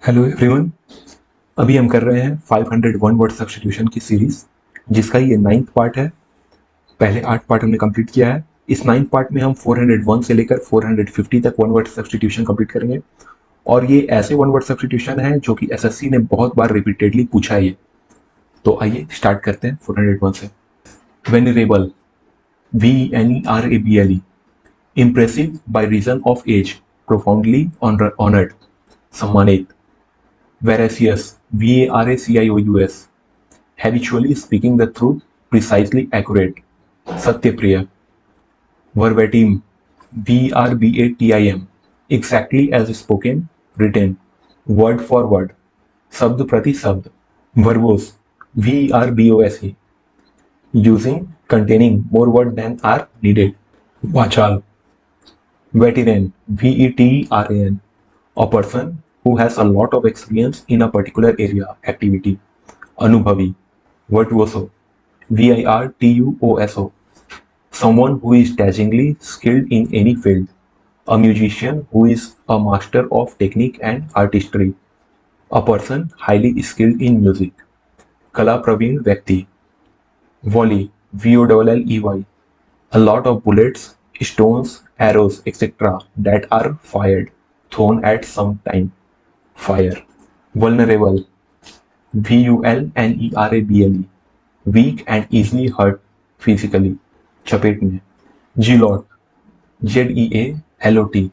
Hello everyone. अभी हम कर रहे हैं 501 वर्ड सब्स्टिट्यूशन की सीरीज, जिसका ये 9th पार्ट है। पहले 8 पार्ट हमने कंप्लीट किया है। इस 9th पार्ट में हम 401 से लेकर 450 तक वन वर्ड सब्स्टिट्यूशन कंप्लीट करेंगे। और ये ऐसे वन वर्ड सब्स्टिट्यूशन है जो कि एसएससी ने बहुत बार रिपीटेडली पूछा है ये। तो आइए स्टार्ट करते हैं 401 से। Venerable, VENERABLE, impressive by reason of age, profoundly honoured, सम्मानित। Veracious, VARACIOUS, habitually speaking the truth, precisely accurate, Satyapriya. Verbatim, VRBATIM, exactly as spoken, written, word for word, शब्द प्रति शब्द. Verbose, VERBOSE, using, containing more word than are needed. Vachal, veteran, VETERAN, a person who has a lot of experience in a particular area, activity. Anubhavi, virtuoso, VIRTUOSO, someone who is dashingly skilled in any field, a musician who is a master of technique and artistry, a person highly skilled in music. Kala Praveen Vyakti, volley, VOLLEY, a lot of bullets, stones, arrows, etc. that are fired, thrown at some time. Fire. Vulnerable, VULNERABLE, weak and easily hurt physically. चपेट में. Zealot, ZEALOT,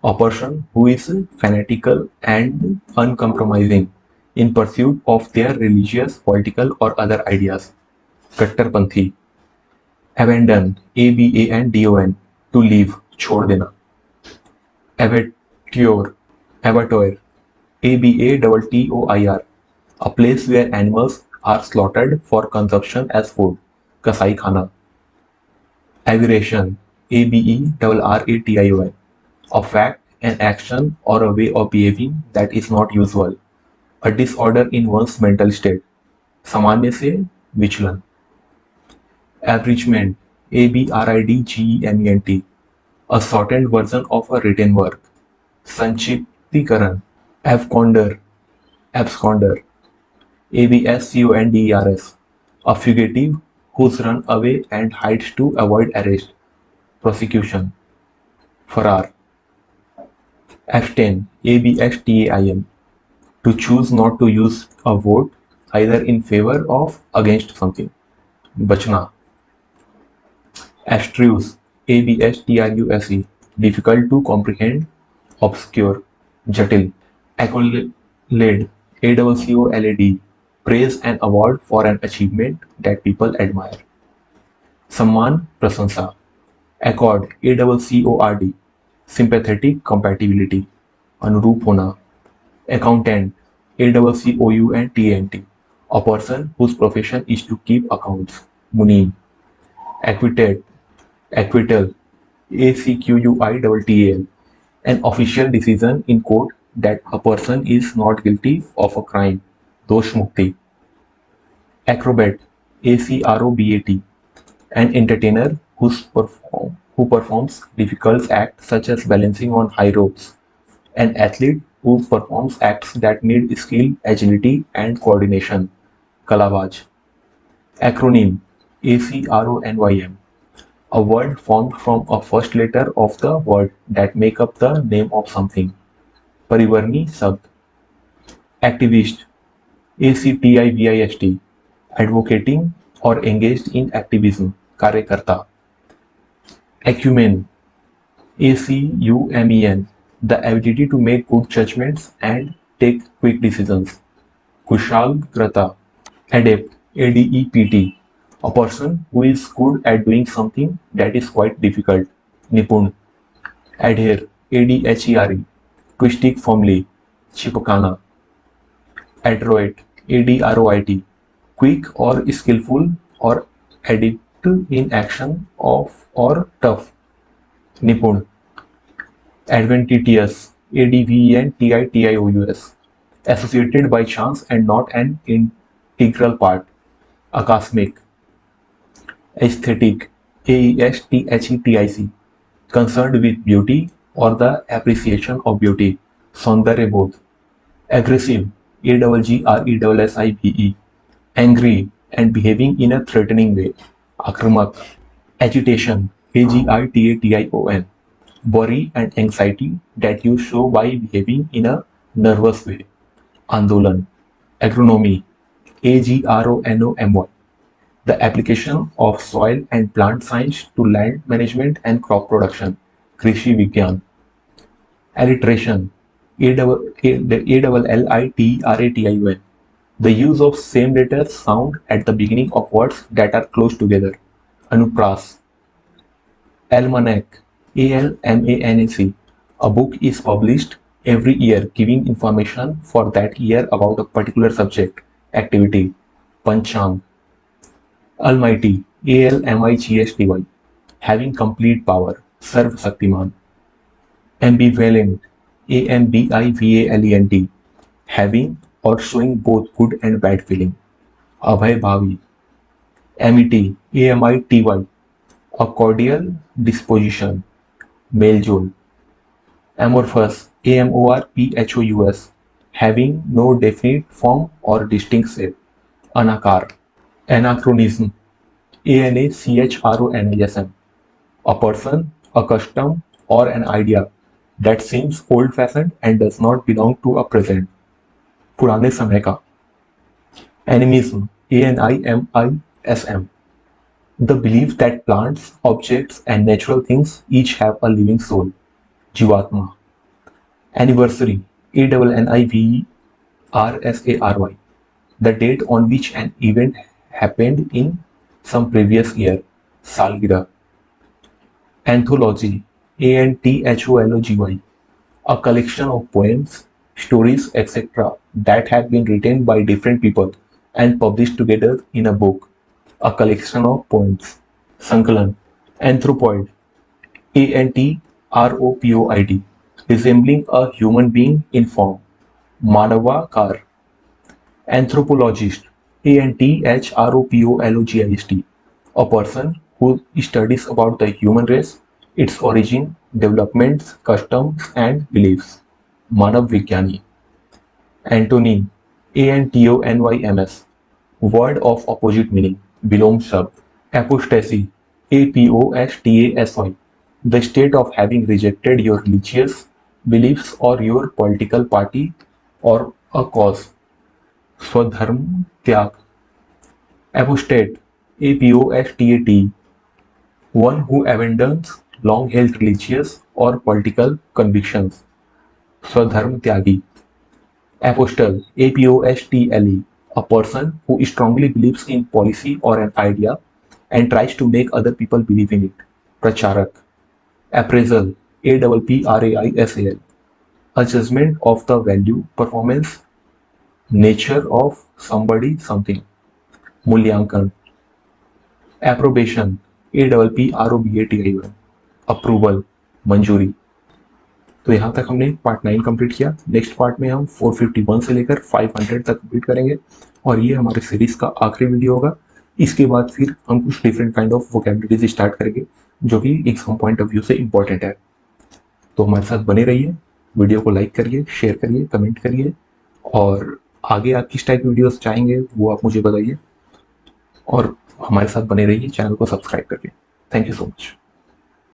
a person who is fanatical and uncompromising in pursuit of their religious, political or other ideas. कट्टरपंथी. Abandon, ABANDON, to leave, छोड़ देना. Abattoir, abattoir, ABATTOIR, a place where animals are slaughtered for consumption as food, कसाई खाना. Aberration, ABERRATION, a fact, an action or a way of behaving that is not usual, a disorder in one's mental state, सामान्य से विचलन. Abridgment, ABRIDGEMENT, a shortened version of a written work, संक्षिप्तीकरण. Absconder, absconder, ABSCONDERS, a fugitive who's run away and hides to avoid arrest, prosecution. Farar. Abstain, ABSTAIN, to choose not to use a vote either in favor of against something, बचना. Abstruse, ABSTRUSE, difficult to comprehend, obscure, जटिल. Accolade, ACCOLAD, praise and award for an achievement that people admire. सम्मान, प्रशंसा. Accord, ACCORD, sympathetic compatibility, अनुरूप होना. Accountant, ACCOUNTANT, a person whose profession is to keep accounts, मुनीम. Acquitted, acquittal, ACQUITTAL, an official decision in court that a person is not guilty of a crime, दोष मुक्ति. Acrobat, ACROBAT, an entertainer who performs difficult acts such as balancing on high ropes. An athlete who performs acts that need skill, agility, and coordination. Kalabaj. Acronym, ACRONYM, a word formed from a first letter of the word that make up the name of something. परिवर्णी शब्द. Activist, ACTIVIST, advocating or engaged in activism, कार्यकर्ता. Acumen, ACUMEN, the ability to make good judgments and take quick decisions. Kushagrata. Adept, ADEPT, a person who is good at doing something that is quite difficult. Nipun. Adhere, ADHERE, to stick firmly. Chipakana. Adroit, ADROIT, quick or skillful or adept in action of or tough. Nipun. Adventitious, ADVENTITIOUS, associated by chance and not an integral part. Akasmic. Aesthetic, AESTHETIC, concerned with beauty or the appreciation of beauty. सौंदर्यबोध. aggressive, AGGRESSIVE, angry and behaving in a threatening way, आक्रामक, agitation, AGITATION, worry and anxiety that you show by behaving in a nervous way, आंदोलन, agronomy, AGRONOMY, the application of soil and plant science to land management and crop production, कृषि विज्ञान, alliteration, ALLITERATION, the use of same letter sound at the beginning of words that are close together, Anupras, Almanac, ALMANAC, a book is published every year giving information for that year about a particular subject, activity, Panchang, Almighty, ALMIGHTY, having complete power, Sarv Shaktiman, ambivalent, AMBIVALENT, having or showing both good and bad feeling, Abhay Bhavi, amity, AMITY, a cordial disposition, Meljol, amorphous, AMORPHOUS, having no definite form or distinct shape, Anakar, anachronism, ANACHRONISM, a person, a custom, or an idea that seems old-fashioned and does not belong to a present, पुराने समय का, animism, ANIMISM, the belief that plants, objects, and natural things each have a living soul, Jivatma, anniversary, ANNIVERSARY, the date on which an event happened in some previous year, Salgira, anthology, ANTHOLOGY, a collection of poems, stories, etc. that have been written by different people and published together in a book, a collection of poems. Sankalan, anthropoid, ANTROPOID, resembling a human being in form, Manavakar. Anthropologist, ANTHROPOLOGIST, a person who studies about the human race, its origin, developments, customs, and beliefs, Manav Vigyani. Antony, ANTONYMS, word of opposite meaning, Bilom Shabd. Apostasy, APOSTASY, the state of having rejected your religious beliefs or your political party or a cause, Swadharm Tyag. Apostate, APOSTAT, one who abandons long-held religious or political convictions, Swadharm Tyagi. Apostle, APOSTLE, a person who strongly believes in policy or an idea and tries to make other people believe in it, Pracharak. Appraisal, APPRAISAL, a judgment of the value, performance, nature of somebody, something, Mulyankan. Approbation, APPROBATION, approval, मंजूरी। तो यहाँ तक हमने part 9 complete किया। Next part में हम 451 से लेकर 500 तक कंप्लीट करेंगे और ये हमारे सीरीज का आखिरी वीडियो होगा। इसके बाद फिर हम कुछ different kind of vocabularies start करेंगे जो कि एग्जाम पॉइंट ऑफ व्यू से इंपॉर्टेंट है। तो हमारे साथ बने रहिए, वीडियो को लाइक करिए, शेयर करिए, कमेंट करिए और आगे आप किस टाइप की वीडियोस चाहेंगे वो आप मुझे बताइए और हमारे साथ बने रहिए चैनल को सब्सक्राइब करके। Thank you so much.